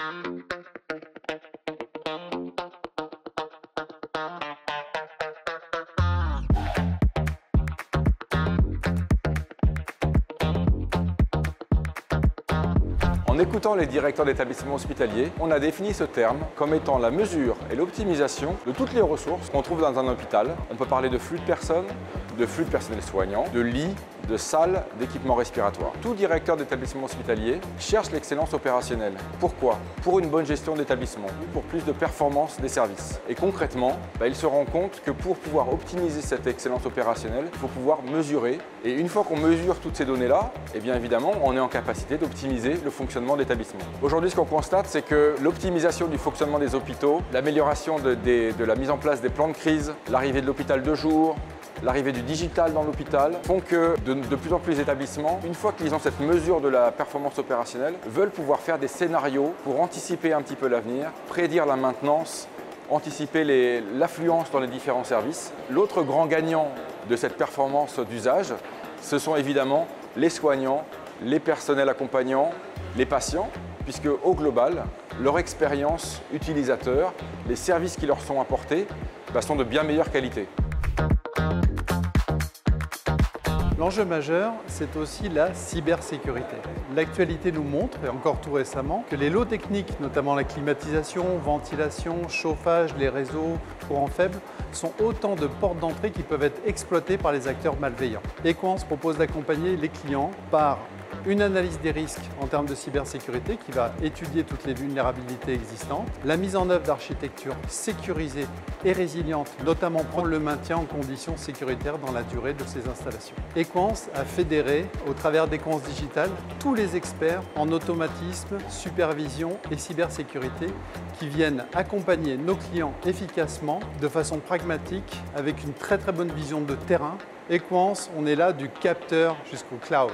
En écoutant les directeurs d'établissements hospitaliers, on a défini ce terme comme étant la mesure et l'optimisation de toutes les ressources qu'on trouve dans un hôpital. On peut parler de flux de personnes, de flux de personnel soignant, de lits, de salles, d'équipements respiratoires. Tout directeur d'établissement hospitalier cherche l'excellence opérationnelle. Pourquoi? Pour une bonne gestion d'établissement, pour plus de performance des services. Et concrètement, il se rend compte que pour pouvoir optimiser cette excellence opérationnelle, il faut pouvoir mesurer. Et une fois qu'on mesure toutes ces données-là, eh bien évidemment, on est en capacité d'optimiser le fonctionnement de l'établissement. Aujourd'hui, ce qu'on constate, c'est que l'optimisation du fonctionnement des hôpitaux, l'amélioration de la mise en place des plans de crise, l'arrivée de l'hôpital de jour, l'arrivée du digital dans l'hôpital font que de plus en plus d'établissements, une fois qu'ils ont cette mesure de la performance opérationnelle, veulent pouvoir faire des scénarios pour anticiper un petit peu l'avenir, prédire la maintenance, anticiper l'affluence dans les différents services. L'autre grand gagnant de cette performance d'usage, ce sont évidemment les soignants, les personnels accompagnants, les patients, puisque au global, leur expérience utilisateur, les services qui leur sont apportés sont de bien meilleure qualité. L'enjeu majeur, c'est aussi la cybersécurité. L'actualité nous montre, et encore tout récemment, que les lots techniques, notamment la climatisation, ventilation, chauffage, les réseaux, courant faible, sont autant de portes d'entrée qui peuvent être exploitées par les acteurs malveillants. Equans propose d'accompagner les clients par une analyse des risques en termes de cybersécurité qui va étudier toutes les vulnérabilités existantes, la mise en œuvre d'architecture sécurisée et résiliente, notamment pour le maintien en conditions sécuritaires dans la durée de ces installations. Equans a fédéré, au travers d'Equans Digital, tous les experts en automatisme, supervision et cybersécurité qui viennent accompagner nos clients efficacement, de façon pragmatique, avec une très bonne vision de terrain. Equans, on est là du capteur jusqu'au cloud.